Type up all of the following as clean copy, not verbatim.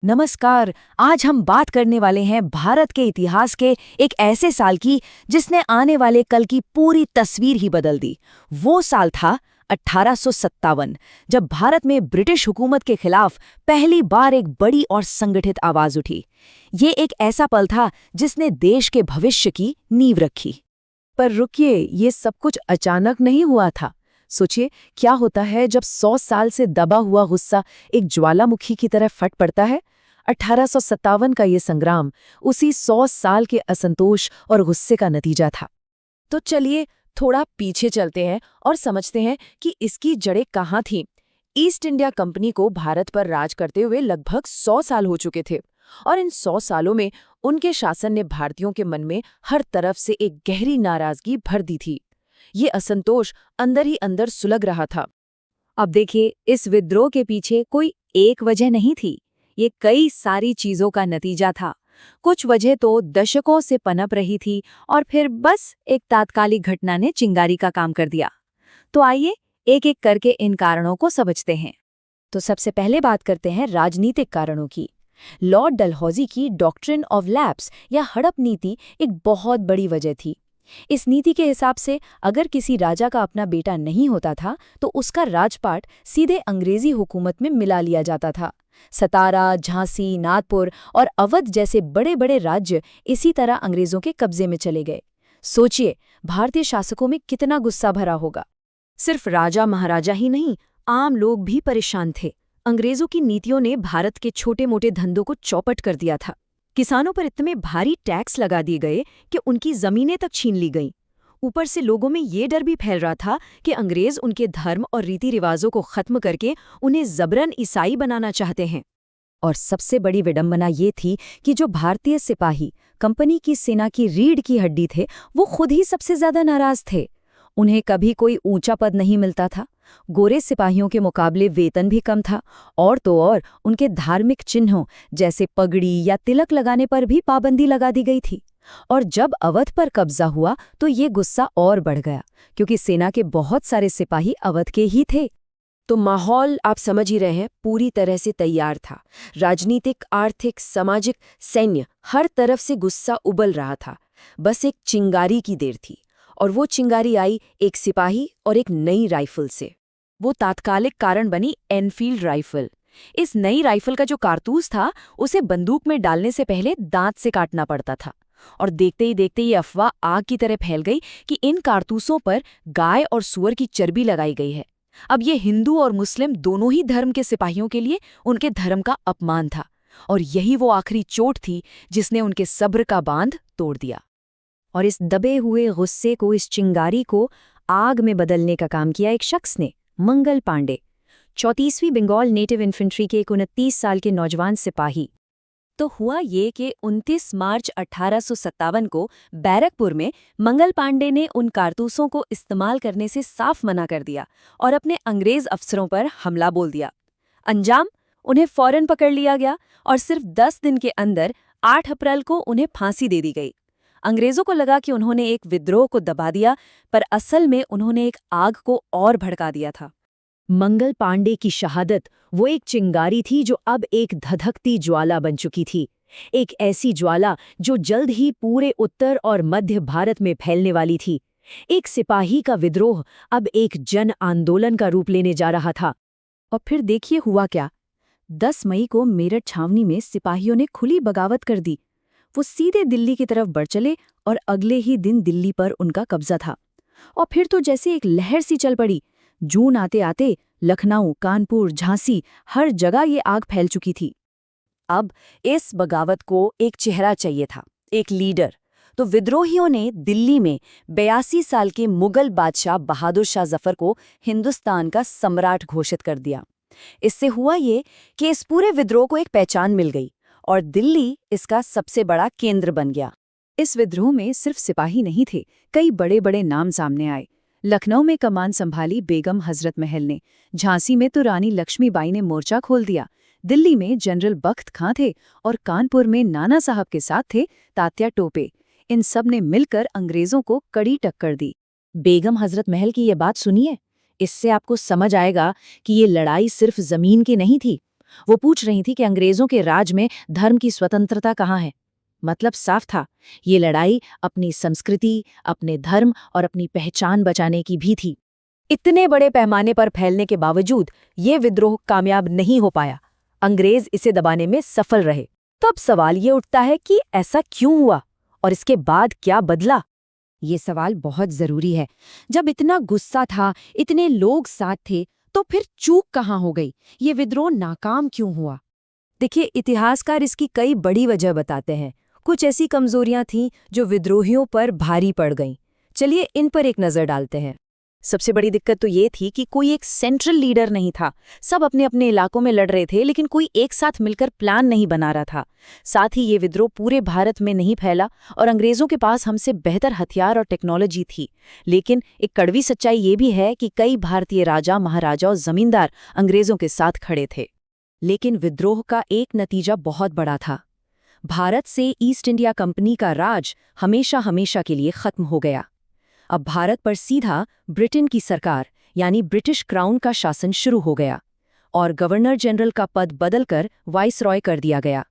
नमस्कार। आज हम बात करने वाले हैं भारत के इतिहास के एक ऐसे साल की जिसने आने वाले कल की पूरी तस्वीर ही बदल दी। वो साल था 1857, जब भारत में ब्रिटिश हुकूमत के खिलाफ पहली बार एक बड़ी और संगठित आवाज उठी। ये एक ऐसा पल था जिसने देश के भविष्य की नींव रखी। पर रुकिए, ये सब कुछ अचानक नहीं हुआ था। सोचिए, क्या होता है जब 100 साल से दबा हुआ गुस्सा एक ज्वालामुखी की तरह फट पड़ता है। 1857 का ये संग्राम उसी 100 साल के असंतोष और गुस्से का नतीजा था। तो चलिए थोड़ा पीछे चलते हैं और समझते हैं कि इसकी जड़ें कहाँ थीं। ईस्ट इंडिया कंपनी को भारत पर राज करते हुए लगभग 100 साल हो चुके थे, और इन 100 सालों में उनके शासन ने भारतीयों के मन में हर तरफ से एक गहरी नाराजगी भर दी थी। ये असंतोष अंदर ही अंदर सुलग रहा था। अब देखिए, इस विद्रोह के पीछे कोई एक वजह नहीं थी, ये कई सारी चीजों का नतीजा था। कुछ वजह तो दशकों से पनप रही थी और फिर बस एक तात्कालिक घटना ने चिंगारी का काम कर दिया। तो आइए एक एक करके इन कारणों को समझते हैं। तो सबसे पहले बात करते हैं राजनीतिक कारणों की। लॉर्ड डलहौजी की डॉक्ट्रिन ऑफ लैप्स या हड़प नीति एक बहुत बड़ी वजह थी। इस नीति के हिसाब से अगर किसी राजा का अपना बेटा नहीं होता था तो उसका राजपाट सीधे अंग्रेजी हुकूमत में मिला लिया जाता था। सतारा, झांसी, नागपुर और अवध जैसे बड़े बड़े राज्य इसी तरह अंग्रेजों के कब्जे में चले गए। सोचिए, भारतीय शासकों में कितना गुस्सा भरा होगा। सिर्फ राजा महाराजा ही नहीं, आम लोग भी परेशान थे। अंग्रेजों की नीतियों ने भारत के छोटे मोटे धंधों को चौपट कर दिया था। किसानों पर इतने भारी टैक्स लगा दिए गए कि उनकी जमीनें तक छीन ली गईं। ऊपर से लोगों में ये डर भी फैल रहा था कि अंग्रेज उनके धर्म और रीति रिवाजों को खत्म करके उन्हें जबरन ईसाई बनाना चाहते हैं। और सबसे बड़ी विडंबना ये थी कि जो भारतीय सिपाही कंपनी की सेना की रीढ़ की हड्डी थे, वो खुद ही सबसे ज्यादा नाराज थे। उन्हें कभी कोई ऊंचा पद नहीं मिलता था, गोरे सिपाहियों के मुकाबले वेतन भी कम था, और तो और उनके धार्मिक चिन्हों जैसे पगड़ी या तिलक लगाने पर भी पाबंदी लगा दी गई थी। और जब अवध पर कब्जा हुआ तो ये गुस्सा और बढ़ गया, क्योंकि सेना के बहुत सारे सिपाही अवध के ही थे। तो माहौल आप समझ ही रहे हैं, पूरी तरह से तैयार था। राजनीतिक, आर्थिक, सामाजिक, सैन्य, हर तरफ से गुस्सा उबल रहा था। बस एक चिंगारी की देर थी, और वो चिंगारी आई एक सिपाही और एक नई राइफल से। वो तात्कालिक कारण बनी एनफील्ड राइफल। इस नई राइफल का जो कारतूस था, उसे बंदूक में डालने से पहले दांत से काटना पड़ता था। और देखते ही देखते ये अफवाह आग की तरह फैल गई कि इन कारतूसों पर गाय और सूअर की चर्बी लगाई गई है। अब ये हिंदू और मुस्लिम दोनों ही धर्म के सिपाहियों के लिए उनके धर्म का अपमान था, और यही वो आखिरी चोट थी जिसने उनके सब्र का बांध तोड़ दिया। और इस दबे हुए गुस्से को, इस चिंगारी को आग में बदलने का काम किया एक शख्स ने, मंगल पांडे, 34वीं बंगाल नेटिव इन्फेंट्री के एक 29 साल के नौजवान सिपाही। तो हुआ ये कि 29 मार्च 1857 को बैरकपुर में मंगल पांडे ने उन कारतूसों को इस्तेमाल करने से साफ मना कर दिया और अपने अंग्रेज अफसरों पर हमला बोल दिया। अंजाम, उन्हें फौरन पकड़ लिया गया और सिर्फ 10 दिन के अंदर 8 अप्रैल को उन्हें फांसी दे दी गई। अंग्रेजों को लगा कि उन्होंने एक विद्रोह को दबा दिया, पर असल में उन्होंने एक आग को और भड़का दिया था। मंगल पांडे की शहादत वो एक चिंगारी थी जो अब एक धधकती ज्वाला बन चुकी थी। एक ऐसी ज्वाला जो जल्द ही पूरे उत्तर और मध्य भारत में फैलने वाली थी। एक सिपाही का विद्रोह अब एक जन आंदोलन का रूप लेने जा रहा था। और फिर देखिए हुआ क्या। 10 मई को मेरठ छावनी में सिपाहियों ने खुली बगावत कर दी। वो सीधे दिल्ली की तरफ बढ़ चले और अगले ही दिन दिल्ली पर उनका कब्जा था। और फिर तो जैसे एक लहर सी चल पड़ी। जून आते आते लखनऊ, कानपुर, झांसी, हर जगह ये आग फैल चुकी थी। अब इस बगावत को एक चेहरा चाहिए था, एक लीडर। तो विद्रोहियों ने दिल्ली में 82 साल के मुगल बादशाह बहादुर शाह जफर को हिंदुस्तान का सम्राट घोषित कर दिया। इससे हुआ ये कि इस पूरे विद्रोह को एक पहचान मिल गई और दिल्ली इसका सबसे बड़ा केंद्र बन गया। इस विद्रोह में सिर्फ सिपाही नहीं थे, कई बड़े बड़े नाम सामने आए। लखनऊ में कमान संभाली बेगम हजरत महल ने, झांसी में तो रानी लक्ष्मीबाई ने मोर्चा खोल दिया, दिल्ली में जनरल बख्त खां थे और कानपुर में नाना साहब के साथ थे तात्या टोपे। इन सब ने मिलकर अंग्रेजों को कड़ी टक्कर दी। बेगम हजरत महल की ये बात सुनिए, इससे आपको समझ आएगा कि ये लड़ाई सिर्फ जमीन की नहीं थी, वो पूछ रही थी कि अंग्रेजों के राज में धर्म की स्वतंत्रता कहाँ है। मतलब साफ था, ये लड़ाई अपनी संस्कृति, अपने धर्म और अपनी पहचान बचाने की भी थी। इतने बड़े पैमाने पर फैलने के बावजूद ये विद्रोह कामयाब नहीं हो पाया। अंग्रेज इसे दबाने में सफल रहे। तब सवाल ये उठता है कि ऐसा क्यों हुआ और इसके बाद क्या बदला? ये सवाल बहुत जरूरी है। जब इतना गुस्सा था, इतने लोग साथ थे, तो फिर चूक कहाँ हो गई? ये विद्रोह नाकाम क्यों हुआ? देखिए, इतिहासकार इसकी कई बड़ी वजह बताते हैं। कुछ ऐसी कमजोरियां थीं जो विद्रोहियों पर भारी पड़ गईं। चलिए इन पर एक नजर डालते हैं। सबसे बड़ी दिक्कत तो ये थी कि कोई एक सेंट्रल लीडर नहीं था। सब अपने अपने इलाकों में लड़ रहे थे, लेकिन कोई एक साथ मिलकर प्लान नहीं बना रहा था। साथ ही ये विद्रोह पूरे भारत में नहीं फैला और अंग्रेजों के पास हमसे बेहतर हथियार और टेक्नोलॉजी थी। लेकिन एक कड़वी सच्चाई ये भी है कि कई भारतीय राजा, महाराजा और जमींदार अंग्रेजों के साथ खड़े थे। लेकिन विद्रोह का एक नतीजा बहुत बड़ा था। भारत से ईस्ट इंडिया कंपनी का राज हमेशा हमेशा के लिए खत्म हो गया। अब भारत पर सीधा ब्रिटेन की सरकार यानी ब्रिटिश क्राउन का शासन शुरू हो गया और गवर्नर जनरल का पद बदलकर वाइसरॉय कर दिया गया।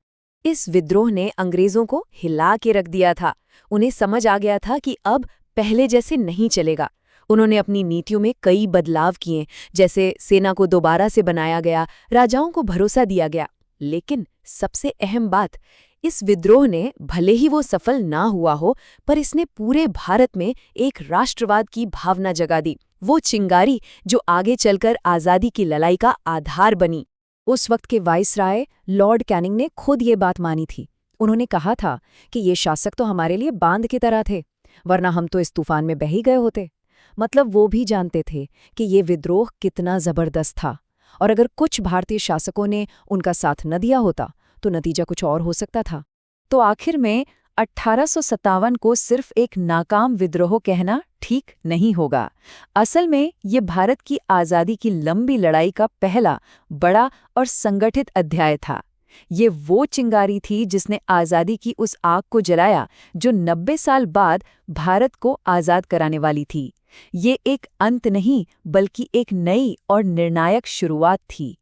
इस विद्रोह ने अंग्रेजों को हिला के रख दिया था। उन्हें समझ आ गया था कि अब पहले जैसे नहीं चलेगा। उन्होंने अपनी नीतियों में कई बदलाव किए, जैसे सेना को दोबारा से बनाया गया, राजाओं को भरोसा दिया गया। लेकिन सबसे अहम बात, इस विद्रोह ने भले ही वो सफल ना हुआ हो, पर इसने पूरे भारत में एक राष्ट्रवाद की भावना जगा दी। वो चिंगारी जो आगे चलकर आज़ादी की लड़ाई का आधार बनी। उस वक्त के वाइसराय लॉर्ड कैनिंग ने खुद ये बात मानी थी। उन्होंने कहा था कि ये शासक तो हमारे लिए बांध की तरह थे, वरना हम तो इस तूफान में बह ही गए होते। मतलब वो भी जानते थे कि ये विद्रोह कितना जबरदस्त था, और अगर कुछ भारतीय शासकों ने उनका साथ न दिया होता तो नतीजा कुछ और हो सकता था। तो आखिर में 1857 को सिर्फ एक नाकाम विद्रोह कहना ठीक नहीं होगा। असल में ये भारत की आज़ादी की लंबी लड़ाई का पहला बड़ा और संगठित अध्याय था। ये वो चिंगारी थी जिसने आज़ादी की उस आग को जलाया जो 90 साल बाद भारत को आज़ाद कराने वाली थी। ये एक अंत नहीं, बल्कि एक नई और निर्णायक शुरुआत थी।